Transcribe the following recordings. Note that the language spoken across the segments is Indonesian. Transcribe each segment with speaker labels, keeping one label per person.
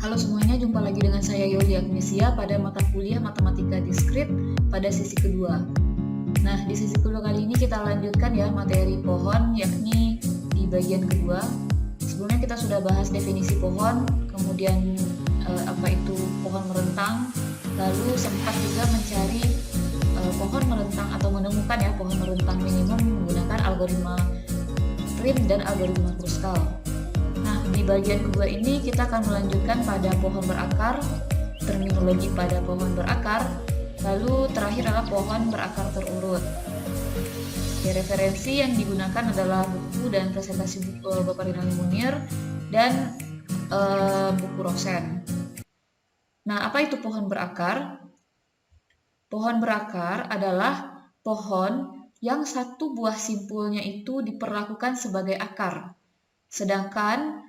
Speaker 1: Halo semuanya, jumpa lagi dengan saya Yoli Agnesia pada mata kuliah Matematika Diskrit pada sesi kedua. Nah, di sesi kedua kali ini kita lanjutkan ya materi pohon, yakni di bagian kedua. Sebelumnya kita sudah bahas definisi pohon, kemudian apa itu pohon merentang, lalu sempat juga mencari pohon merentang atau menemukan ya pohon merentang minimum menggunakan algoritma Prim dan algoritma Kruskal. Nah, di bagian kedua ini kita akan melanjutkan pada pohon berakar, terminologi pada pohon berakar, lalu terakhir adalah pohon berakar terurut. Oke, referensi yang digunakan adalah buku dan presentasi buku Bapak Rinaldi Munir dan buku Rosen. Nah, apa itu pohon berakar? Pohon berakar adalah pohon yang satu buah simpulnya itu diperlakukan sebagai akar. Sedangkan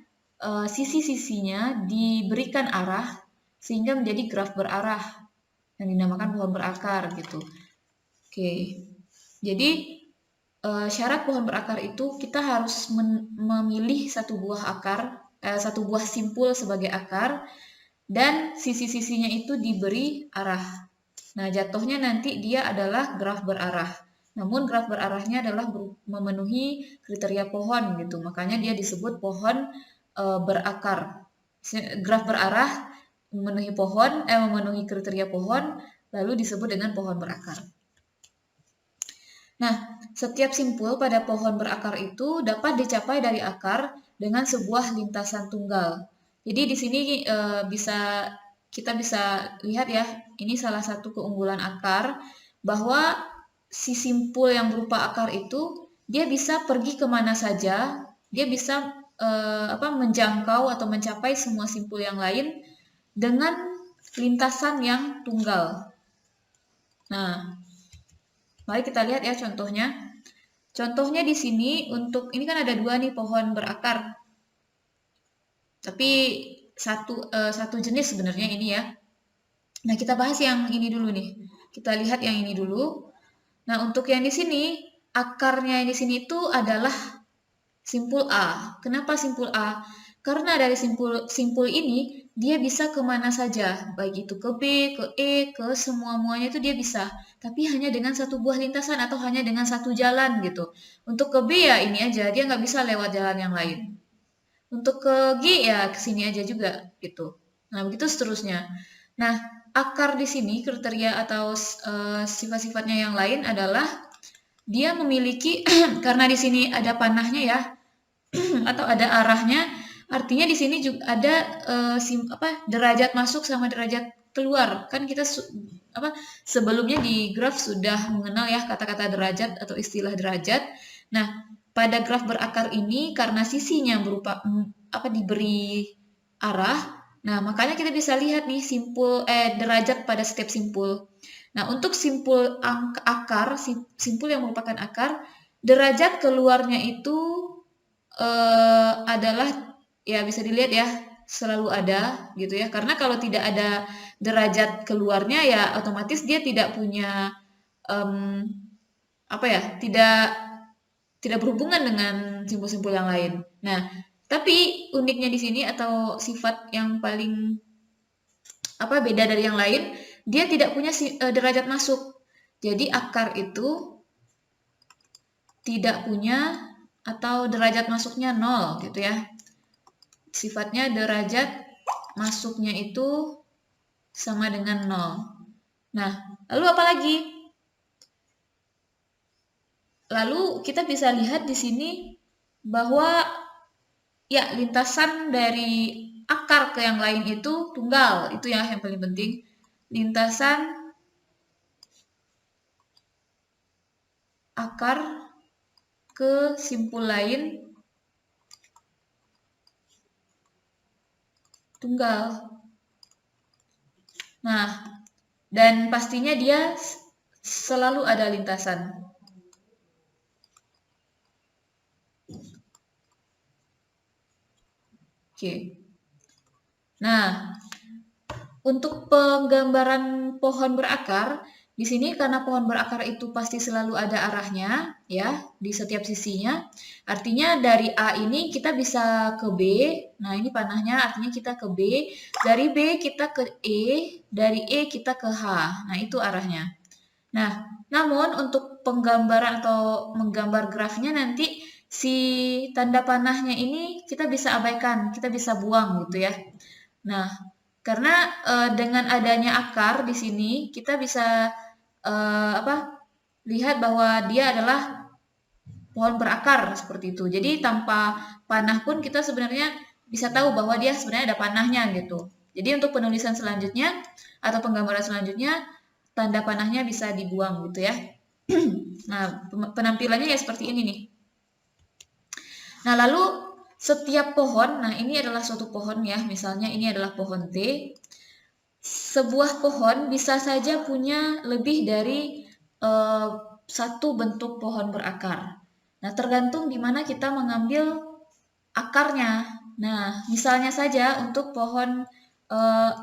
Speaker 1: sisi-sisinya diberikan arah sehingga menjadi graf berarah yang dinamakan pohon berakar gitu. Oke, jadi syarat pohon berakar itu kita harus memilih satu buah simpul sebagai akar dan sisi-sisinya itu diberi arah. Nah, jatuhnya nanti dia adalah graf berarah. Namun graf berarahnya adalah memenuhi kriteria pohon gitu. Makanya dia disebut pohon berakar. Graf berarah memenuhi kriteria pohon lalu disebut dengan pohon berakar. Nah, setiap simpul pada pohon berakar itu dapat dicapai dari akar dengan sebuah lintasan tunggal. Jadi di sini kita bisa lihat ya, ini salah satu keunggulan akar bahwa si simpul yang berupa akar itu dia bisa pergi kemana saja, dia bisa menjangkau atau mencapai semua simpul yang lain dengan lintasan yang tunggal. Nah, mari kita lihat ya contohnya. Contohnya di sini ini kan ada dua nih pohon berakar. Tapi satu jenis sebenarnya ini ya. Nah, kita bahas yang ini dulu nih. Kita lihat yang ini dulu. Nah, untuk yang di sini, akarnya yang di sini itu adalah simpul A. Kenapa simpul A? Karena dari simpul ini, dia bisa kemana saja. Baik itu ke B, ke E, ke semua-muanya itu dia bisa. Tapi hanya dengan satu buah lintasan atau hanya dengan satu jalan gitu. Untuk ke B ya ini aja, dia nggak bisa lewat jalan yang lain. Untuk ke G ya ke sini aja juga gitu. Nah, begitu seterusnya. Nah, akar di sini kriteria atau sifat-sifatnya yang lain adalah dia memiliki karena di sini ada panahnya ya atau ada arahnya, artinya di sini juga ada derajat masuk sama derajat keluar. Kan kita sebelumnya di graf sudah mengenal ya kata-kata derajat atau istilah derajat. Nah, pada graf berakar ini karena sisinya berupa diberi arah, nah makanya kita bisa lihat nih derajat pada setiap simpul. Nah, untuk simpul akar, simpul yang merupakan akar, derajat keluarnya itu adalah ya bisa dilihat ya selalu ada gitu ya. Karena kalau tidak ada derajat keluarnya ya otomatis dia tidak punya tidak berhubungan dengan simpul-simpul yang lain. Nah, tapi uniknya di sini atau sifat yang paling beda dari yang lain, dia tidak punya derajat masuk. Jadi akar itu tidak punya atau derajat masuknya 0 gitu ya. Sifatnya derajat masuknya itu sama dengan 0. Nah, lalu apa lagi? Lalu kita bisa lihat di sini bahwa ya lintasan dari akar ke yang lain itu tunggal. Itu ya yang paling penting. Lintasan akar ke simpul lain tunggal. Nah, dan pastinya dia selalu ada lintasan. Oke. Nah, untuk penggambaran pohon berakar, Di sini karena pohon berakar itu pasti selalu ada arahnya, ya, di setiap sisinya. Artinya dari A ini kita bisa ke B. Nah, ini panahnya artinya kita ke B. Dari B kita ke E, dari E kita ke H. Nah, itu arahnya. Nah, namun untuk penggambaran atau menggambar grafnya nanti si tanda panahnya ini kita bisa abaikan, kita bisa buang gitu ya. Nah, karena dengan adanya akar di sini kita bisa lihat bahwa dia adalah pohon berakar seperti itu. Jadi tanpa panah pun kita sebenarnya bisa tahu bahwa dia sebenarnya ada panahnya gitu. Jadi untuk penulisan selanjutnya atau penggambaran selanjutnya tanda panahnya bisa dibuang gitu ya. Nah, penampilannya ya seperti ini nih. Nah, lalu setiap pohon, nah ini adalah suatu pohon ya, misalnya ini adalah pohon T. Sebuah pohon bisa saja punya lebih dari satu bentuk pohon berakar. Nah, tergantung di mana kita mengambil akarnya. Nah, misalnya saja untuk pohon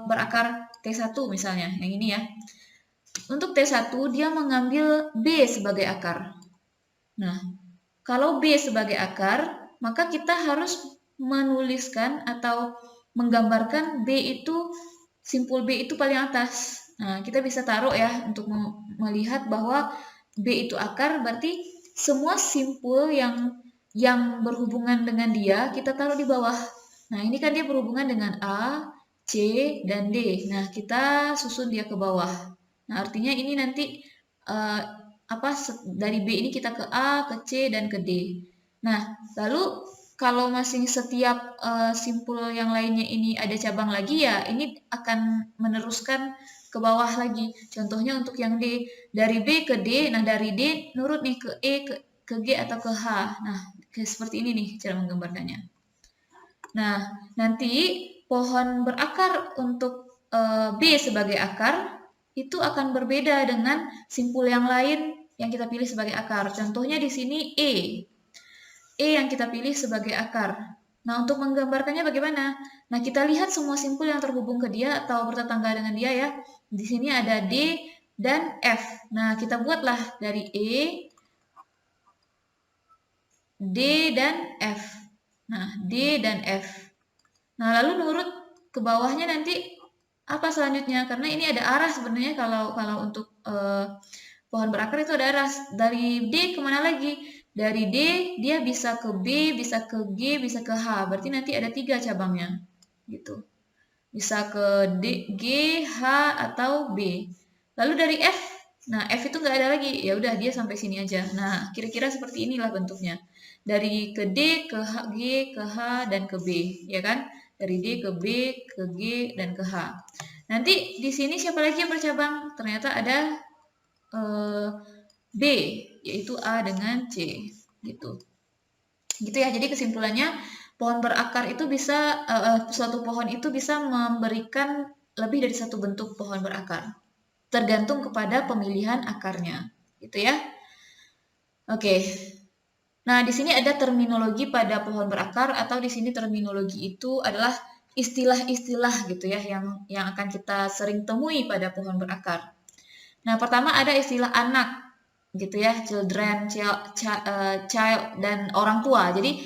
Speaker 1: berakar T1 misalnya, yang ini ya. Untuk T1 dia mengambil B sebagai akar. Nah, kalau B sebagai akar, maka kita harus menuliskan atau menggambarkan B itu, simpul B itu paling atas. Nah, kita bisa taruh ya untuk melihat bahwa B itu akar, berarti semua simpul yang berhubungan dengan dia kita taruh di bawah. Nah, ini kan dia berhubungan dengan A, C, dan D. Nah, kita susun dia ke bawah. Nah, artinya ini nanti dari B ini kita ke A, ke C, dan ke D. Nah, lalu kalau masih setiap simpul yang lainnya ini ada cabang lagi ya, ini akan meneruskan ke bawah lagi. Contohnya untuk yang D, dari B ke D, nah dari D nurut nih ke E, ke G atau ke H. Nah, seperti ini nih cara menggambarkannya. Nah, nanti pohon berakar untuk B sebagai akar itu akan berbeda dengan simpul yang lain yang kita pilih sebagai akar. Contohnya di sini E. E yang kita pilih sebagai akar. Nah, untuk menggambarkannya bagaimana? Nah, kita lihat semua simpul yang terhubung ke dia atau bertetangga dengan dia ya. Di sini ada D dan F. Nah, kita buatlah dari E, D, dan F. Nah, D dan F. Nah, lalu nurut ke bawahnya nanti apa selanjutnya? Karena ini ada arah sebenarnya kalau untuk pohon berakar itu ada arah. Dari D kemana lagi? Dari D dia bisa ke B, bisa ke G, bisa ke H. Berarti nanti ada 3 cabangnya. Gitu. Bisa ke D, G, H, atau B. Lalu dari F, nah F itu nggak ada lagi. Ya udah dia sampai sini aja. Nah, kira-kira seperti inilah bentuknya. Dari ke D, ke H, G, ke H, dan ke B. Ya kan? Dari D ke B, ke G, dan ke H. Nanti di sini siapa lagi yang bercabang? Ternyata ada B, yaitu A dengan C, gitu. Gitu ya. Jadi kesimpulannya pohon berakar itu bisa suatu pohon itu bisa memberikan lebih dari satu bentuk pohon berakar. Tergantung kepada pemilihan akarnya, gitu ya. Oke. Nah, di sini ada terminologi pada pohon berakar atau di sini terminologi itu adalah istilah-istilah gitu ya yang akan kita sering temui pada pohon berakar. Nah, pertama ada istilah anak gitu ya, children, child, dan orang tua. Jadi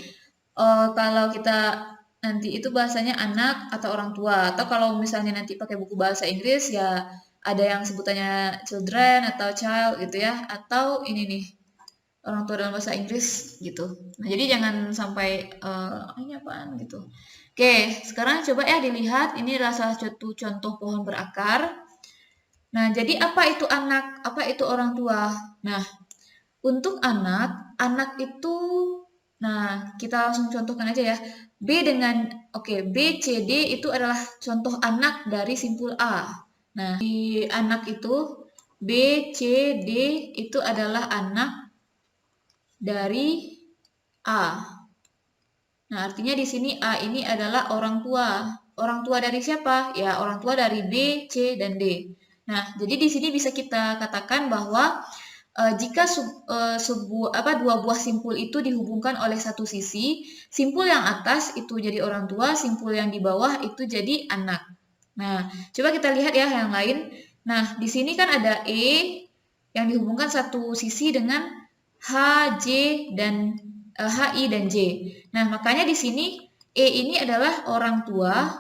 Speaker 1: kalau kita nanti itu bahasanya anak atau orang tua, atau kalau misalnya nanti pakai buku bahasa Inggris ya ada yang sebutannya children atau child gitu ya, atau ini nih orang tua dalam bahasa Inggris gitu. Nah, jadi jangan sampai ini apaan gitu. Oke, sekarang coba ya dilihat, ini adalah salah satu contoh pohon berakar. Nah, jadi apa itu anak? Apa itu orang tua? Nah, untuk anak itu, nah kita langsung contohkan aja ya. B, C, D itu adalah contoh anak dari simpul A. Nah, di anak itu, B, C, D itu adalah anak dari A. Nah, artinya di sini A ini adalah orang tua. Orang tua dari siapa? Ya, orang tua dari B, C, dan D. Nah, jadi di sini bisa kita katakan bahwa jika dua buah simpul itu dihubungkan oleh satu sisi, simpul yang atas itu jadi orang tua, simpul yang di bawah itu jadi anak. Nah, coba kita lihat ya yang lain. Nah, di sini kan ada E yang dihubungkan satu sisi dengan H, J, dan HI dan J. Nah, makanya di sini E ini adalah orang tua,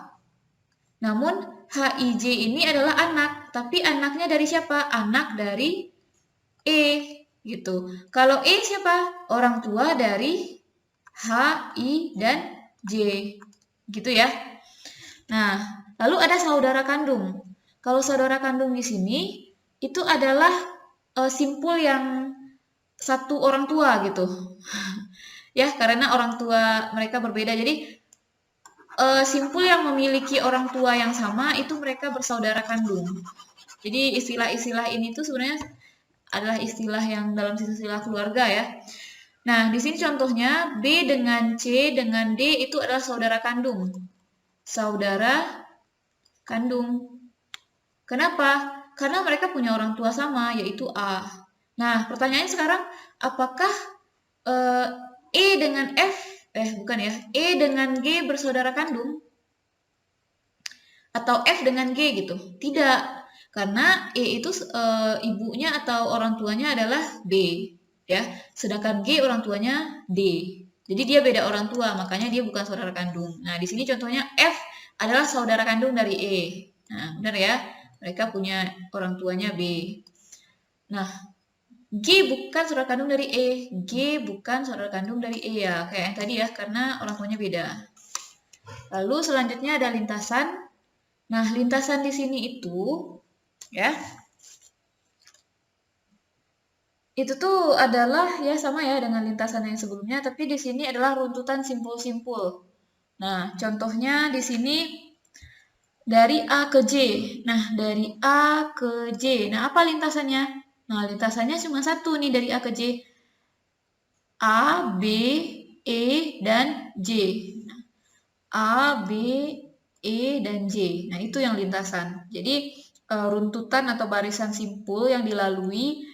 Speaker 1: namun HIJ ini adalah anak. Tapi anaknya dari siapa? Anak dari E, gitu. Kalau E siapa? Orang tua dari H, I, dan J, gitu ya. Nah, lalu ada saudara kandung. Kalau saudara kandung di sini itu adalah simpul yang satu orang tua gitu. Ya, karena orang tua mereka berbeda. Jadi simpul yang memiliki orang tua yang sama itu mereka bersaudara kandung. Jadi istilah-istilah ini tuh sebenarnya adalah istilah yang dalam istilah keluarga ya. Nah, di sini contohnya B dengan C dengan D itu adalah saudara kandung. Saudara kandung. Kenapa? Karena mereka punya orang tua sama, yaitu A. Nah, pertanyaannya sekarang, apakah E dengan bukan ya, E dengan G bersaudara kandung? Atau F dengan G gitu? Tidak, karena E itu ibunya atau orang tuanya adalah B, ya. Sedangkan G orang tuanya D. Jadi dia beda orang tua, makanya dia bukan saudara kandung. Nah, di sini contohnya F adalah saudara kandung dari E. Nah, benar ya? Mereka punya orang tuanya B. Nah, G bukan saudara kandung dari E. G bukan saudara kandung dari E ya, kayak yang tadi ya, karena orang tuanya beda. Lalu selanjutnya ada lintasan. Nah, lintasan di sini itu, ya, itu tuh adalah ya sama ya dengan lintasan yang sebelumnya, tapi di sini adalah runtutan simpul-simpul. Nah, contohnya di sini dari A ke J. Nah, dari A ke J. Nah, apa lintasannya? Nah, lintasannya cuma satu nih dari A ke J. A, B, E, dan J. A, B, E, dan J. Nah, itu yang lintasan. Jadi, runtutan atau barisan simpul yang dilalui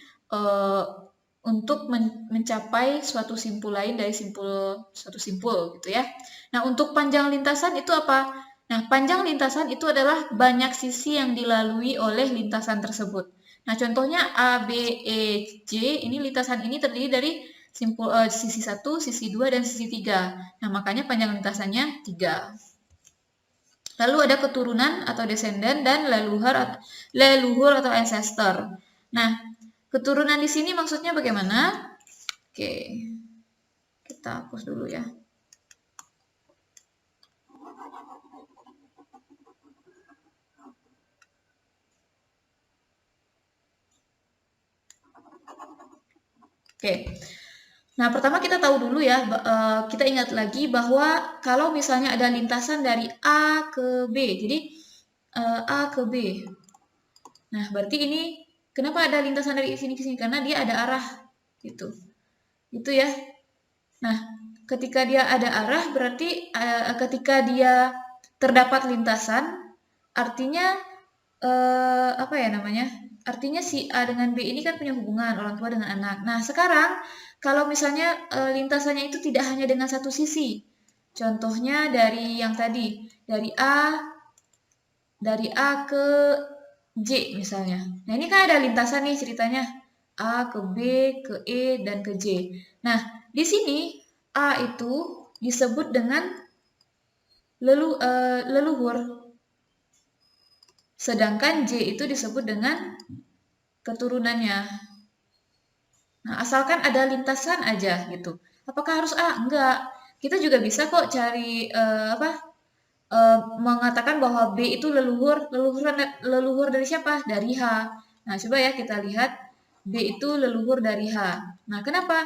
Speaker 1: untuk mencapai suatu simpul lain dari suatu simpul gitu ya. Nah, untuk panjang lintasan itu apa? Nah, panjang lintasan itu adalah banyak sisi yang dilalui oleh lintasan tersebut. Nah, contohnya A, B, E, J, ini lintasan ini terdiri dari simpul sisi 1, sisi 2, dan sisi 3. Nah, makanya panjang lintasannya 3. Lalu ada keturunan atau descendant dan leluhur atau ancestor. Nah, keturunan di sini maksudnya bagaimana? Oke, kita hapus dulu ya. Oke, nah pertama kita tahu dulu ya, kita ingat lagi bahwa kalau misalnya ada lintasan dari A ke B, jadi A ke B. Nah, berarti ini kenapa ada lintasan dari sini ke sini? Karena dia ada arah gitu. Itu ya. Nah, ketika dia ada arah berarti ketika dia terdapat lintasan artinya apa ya namanya? Artinya si A dengan B ini kan punya hubungan orang tua dengan anak. Nah, sekarang kalau misalnya lintasannya itu tidak hanya dengan satu sisi. Contohnya dari yang tadi, dari A ke J misalnya. Nah, ini kan ada lintasan nih ceritanya. A ke B, ke E, dan ke J. Nah, di sini A itu disebut dengan leluhur. Sedangkan J itu disebut dengan keturunannya. Nah, asalkan ada lintasan aja gitu. Apakah harus A? Enggak. Kita juga bisa kok cari mengatakan bahwa B itu leluhur dari siapa? Dari H. Nah, coba ya kita lihat B itu leluhur dari H. Nah, kenapa?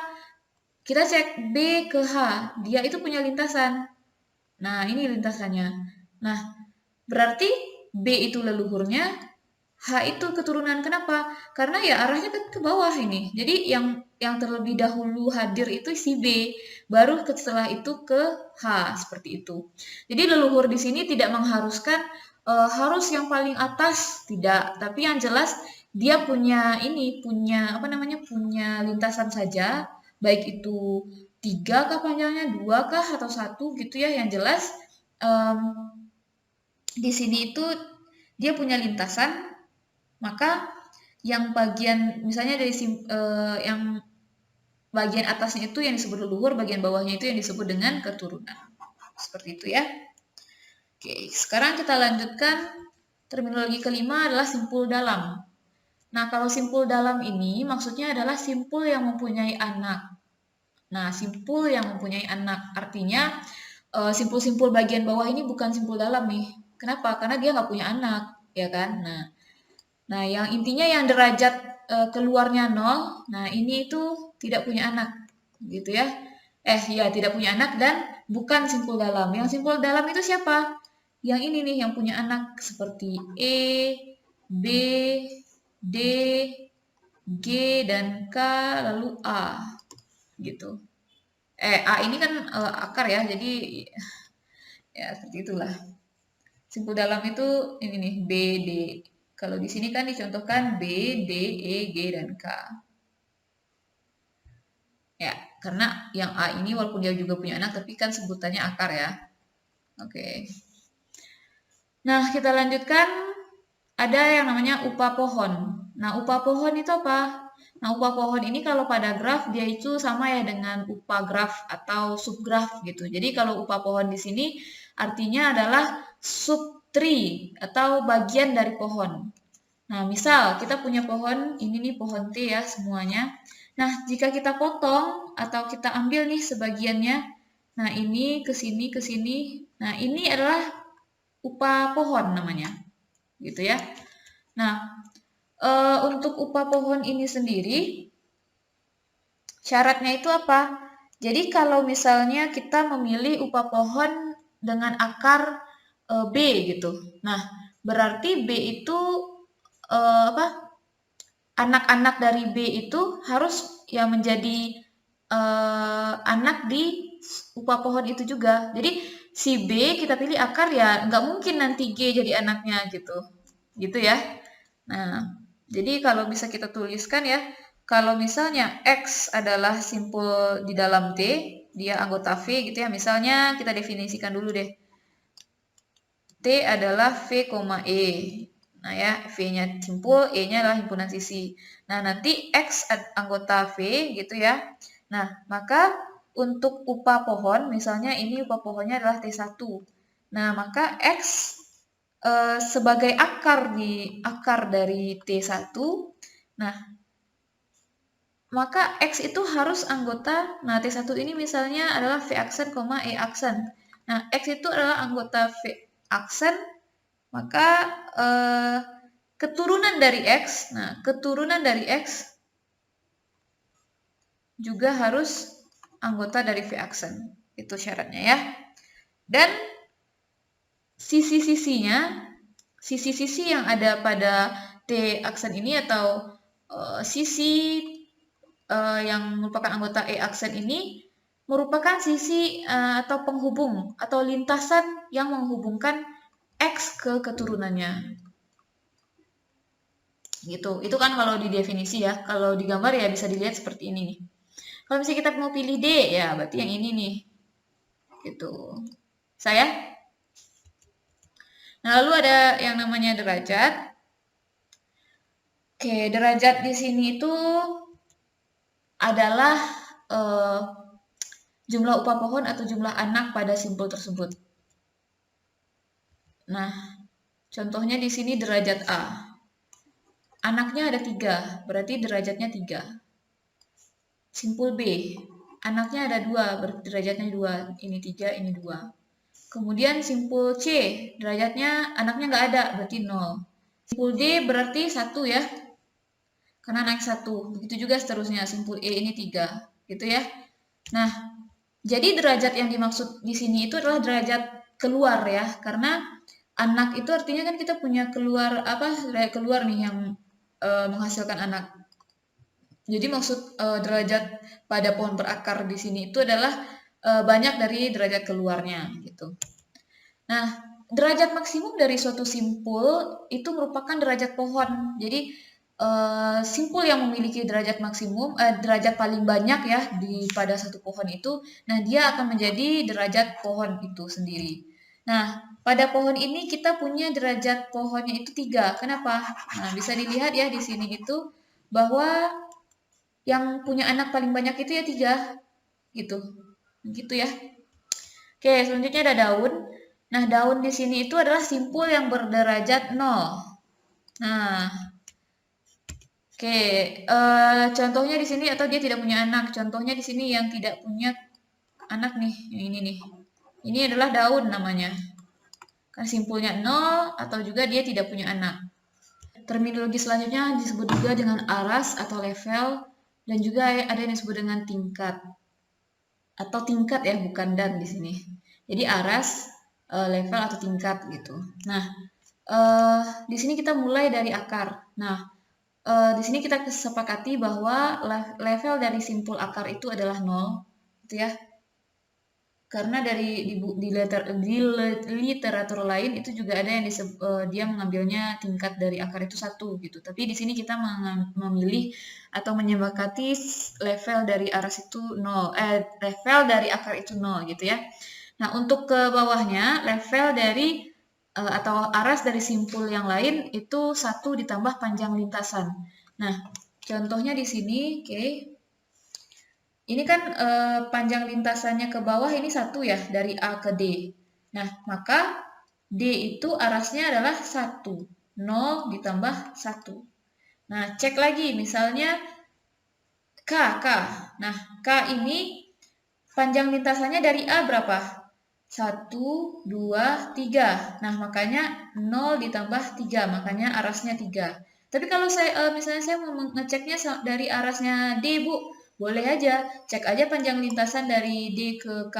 Speaker 1: Kita cek B ke H, dia itu punya lintasan. Nah, ini lintasannya. Nah, berarti B itu leluhurnya, H itu keturunan. Kenapa? Karena ya arahnya ke bawah ini. Jadi yang terlebih dahulu hadir itu si B, baru setelah itu ke H, seperti itu. Jadi leluhur di sini tidak mengharuskan harus yang paling atas, tidak. Tapi yang jelas dia punya lintasan saja, baik itu 3 kah panjangnya, 2 kah atau 1 gitu ya. Yang jelas di sini itu dia punya lintasan Maka yang bagian misalnya dari yang bagian atasnya itu yang disebut leluhur, bagian bawahnya itu yang disebut dengan keturunan. Seperti itu ya. Oke, sekarang kita lanjutkan terminologi kelima adalah simpul dalam. Nah, kalau simpul dalam ini maksudnya adalah simpul yang mempunyai anak. Nah, simpul yang mempunyai anak artinya simpul-simpul bagian bawah ini bukan simpul dalam nih. Kenapa? Karena dia nggak punya anak, ya kan? Nah, yang intinya yang derajat keluarnya 0, nah ini itu tidak punya anak, gitu ya. Ya, tidak punya anak dan bukan simpul dalam. Yang simpul dalam itu siapa? Yang ini nih, yang punya anak seperti E, B, D, G, dan K, lalu A, gitu. A ini kan akar ya, jadi ya seperti itulah. Simpul dalam itu ini nih, B, D. Kalau di sini kan dicontohkan B, D, E, G, dan K. Ya, karena yang A ini walaupun dia juga punya anak, tapi kan sebutannya akar ya. Oke. Nah, kita lanjutkan. Ada yang namanya upah pohon. Nah, upah pohon itu apa? Nah, upah pohon ini kalau pada graf, dia itu sama ya dengan upah graf atau subgraf gitu. Jadi, kalau upah pohon di sini artinya adalah subtree atau bagian dari pohon. Nah, misal kita punya pohon, ini nih pohon T ya semuanya. Nah, jika kita potong atau kita ambil nih sebagiannya, nah ini ke sini ke sini. Nah, ini adalah upah pohon namanya. Gitu ya. Nah, untuk upah pohon ini sendiri, syaratnya itu apa? Jadi kalau misalnya kita memilih upah pohon dengan akar B gitu. Nah, berarti B itu apa? Anak-anak dari B itu harus yang menjadi anak di upah pohon itu juga. Jadi si B kita pilih akar ya, nggak mungkin nanti G jadi anaknya gitu ya. Nah, jadi kalau bisa kita tuliskan ya, kalau misalnya X adalah simpul di dalam T, dia anggota V gitu ya. Misalnya kita definisikan dulu deh. T adalah V, E. Nah ya, V-nya simpul, E-nya adalah himpunan sisi. Nah, nanti X anggota V gitu ya. Nah, maka untuk upah pohon, misalnya ini upah pohonnya adalah T1. Nah, maka X sebagai akar dari T1. Nah, maka X itu harus anggota, nah T1 ini misalnya adalah V aksen, E aksen. Nah, X itu adalah anggota V aksen, maka keturunan dari X, nah keturunan dari X juga harus anggota dari V aksen. Itu syaratnya ya. Dan sisi-sisi yang ada pada T aksen ini atau sisi yang merupakan anggota E aksen ini merupakan sisi atau penghubung atau lintasan yang menghubungkan X ke keturunannya. Gitu. Itu kan kalau di definisi ya. Kalau di gambar ya bisa dilihat seperti ini nih. Kalau misalnya kita mau pilih D ya berarti yang ini nih. Gitu. Saya? Nah, lalu ada yang namanya derajat. Oke, derajat di sini itu adalah jumlah upah pohon atau jumlah anak pada simpul tersebut. Nah, contohnya di sini derajat A. Anaknya ada 3, berarti derajatnya 3. Simpul B. Anaknya ada 2, berarti derajatnya 2. Ini 3, ini 2. Kemudian simpul C, derajatnya anaknya nggak ada, berarti 0. Simpul D berarti 1 ya, karena naik 1. Begitu juga seterusnya, simpul E ini 3, gitu ya. Nah, jadi derajat yang dimaksud di sini itu adalah derajat keluar ya, karena anak itu artinya kan kita punya keluar nih yang menghasilkan anak. Jadi maksud derajat pada pohon berakar di sini itu adalah banyak dari derajat keluarnya gitu. Nah, derajat maksimum dari suatu simpul itu merupakan derajat pohon. Jadi simpul yang memiliki derajat maksimum, derajat paling banyak ya pada satu pohon itu, nah dia akan menjadi derajat pohon itu sendiri. Nah, pada pohon ini kita punya derajat pohonnya itu 3. Kenapa? Nah, bisa dilihat ya di sini itu bahwa yang punya anak paling banyak itu ya 3 gitu. Gitu ya. Oke, selanjutnya ada daun. Nah, daun di sini itu adalah simpul yang berderajat 0. Nah, oke, contohnya di sini atau dia tidak punya anak. Contohnya di sini yang tidak punya anak nih, yang ini nih. Ini adalah daun namanya. Kan simpulnya 0 atau juga dia tidak punya anak. Terminologi selanjutnya disebut juga dengan aras atau level dan juga ada yang disebut dengan tingkat. Atau tingkat ya, bukan dan di sini. Jadi aras, level atau tingkat gitu. Nah, di sini kita mulai dari akar. Nah, di sini kita kesepakati bahwa level dari simpul akar itu adalah 0, gitu ya. Karena di literatur lain itu juga ada yang dia mengambilnya tingkat dari akar itu 1 gitu. Tapi di sini kita memilih atau menyepakati level dari aras itu 0, level dari akar itu 0 gitu ya. Nah, untuk ke bawahnya level dari atau aras dari simpul yang lain itu 1 ditambah panjang lintasan. Nah, contohnya di sini, oke. Ini kan panjang lintasannya ke bawah ini 1 ya, dari A ke D. Nah, maka D itu arasnya adalah 1. 0 ditambah 1. Nah, cek lagi misalnya K. Nah, K ini panjang lintasannya dari A berapa? 1, 2, 3. Nah, makanya 0 ditambah 3, makanya arasnya 3. Tapi kalau misalnya saya mau ngeceknya dari arasnya D, Bu, boleh aja. Cek aja panjang lintasan dari D ke K.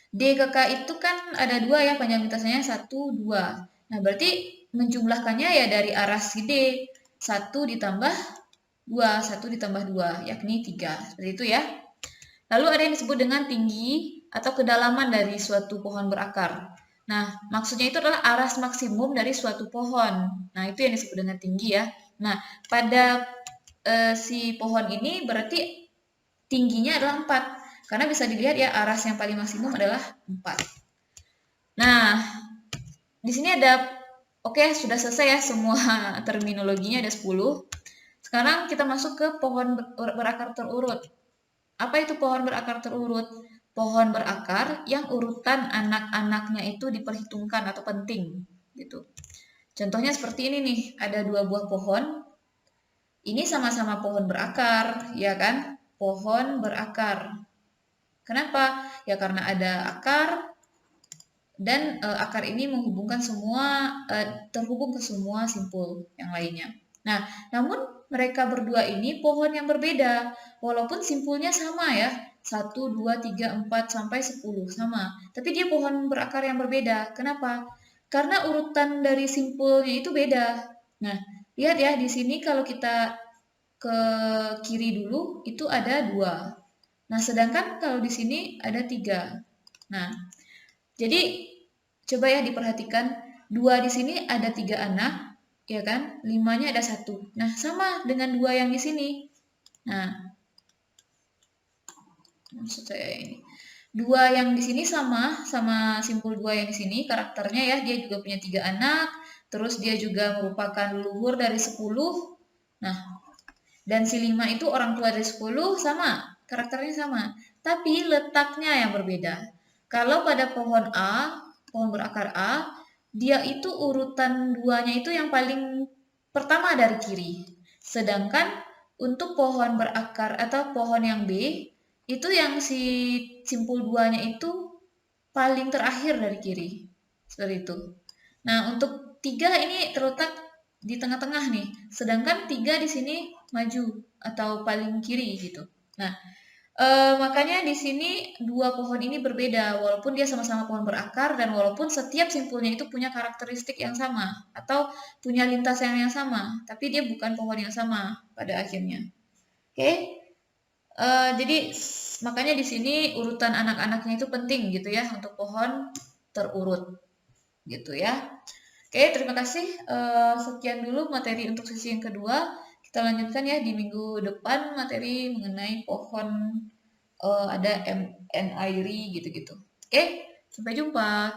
Speaker 1: D ke K itu kan ada 2 ya, panjang lintasannya 1, 2. Nah, berarti menjumlahkannya ya dari aras D. 1 ditambah 2, 1 ditambah 2, yakni 3. Seperti itu ya. Lalu ada yang disebut dengan tinggi atau kedalaman dari suatu pohon berakar. Nah, maksudnya itu adalah aras maksimum dari suatu pohon. Nah, itu yang disebut dengan tinggi ya. Nah, pada si pohon ini berarti tingginya adalah 4. Karena bisa dilihat ya aras yang paling maksimum adalah 4. Nah, di sini ada, oke, sudah selesai ya semua terminologinya, ada 10. Sekarang kita masuk ke pohon berakar terurut. Apa itu pohon berakar terurut? Pohon berakar yang urutan anak-anaknya itu diperhitungkan atau penting gitu. Contohnya seperti ini nih, ada 2 buah pohon. Ini sama-sama pohon berakar, ya kan? Pohon berakar. Kenapa? Ya karena ada akar dan akar ini menghubungkan semua terhubung ke semua simpul yang lainnya. Nah, namun mereka berdua ini pohon yang berbeda, walaupun simpulnya sama ya, 1, 2, 3, 4, sampai 10, sama. Tapi dia pohon berakar yang berbeda. Kenapa? Karena urutan dari simpulnya itu beda. Nah, lihat ya, di sini kalau kita ke kiri dulu, itu ada 2. Nah, sedangkan kalau di sini ada 3. Nah, jadi coba ya diperhatikan, 2 di sini ada 3 anak, ya kan? 5-nya ada 1. Nah, sama dengan 2 yang di sini. Nah, maksud saya ini. 2 yang di sini sama simpul 2 yang di sini karakternya ya, dia juga punya 3 anak, terus dia juga merupakan leluhur dari 10. Nah, dan si 5 itu orang tua dari 10, sama, karakternya sama. Tapi letaknya yang berbeda. Kalau pada pohon A, pohon berakar A, dia itu urutan 2-nya itu yang paling pertama dari kiri. Sedangkan untuk pohon berakar atau pohon yang B, itu yang si simpul 2-nya itu paling terakhir dari kiri. Seperti itu. Nah, untuk 3 ini terletak di tengah-tengah nih. Sedangkan 3 di sini maju atau paling kiri gitu. Nah, makanya di sini 2 pohon ini berbeda walaupun dia sama-sama pohon berakar dan walaupun setiap simpulnya itu punya karakteristik yang sama atau punya lintasan yang sama, tapi dia bukan pohon yang sama pada akhirnya. Oke? Jadi makanya di sini urutan anak-anaknya itu penting gitu ya untuk pohon terurut gitu ya. Oke, terima kasih. Sekian dulu materi untuk sesi yang kedua. Kita lanjutkan ya di minggu depan materi mengenai pohon ada N airi gitu-gitu. Oke, sampai jumpa.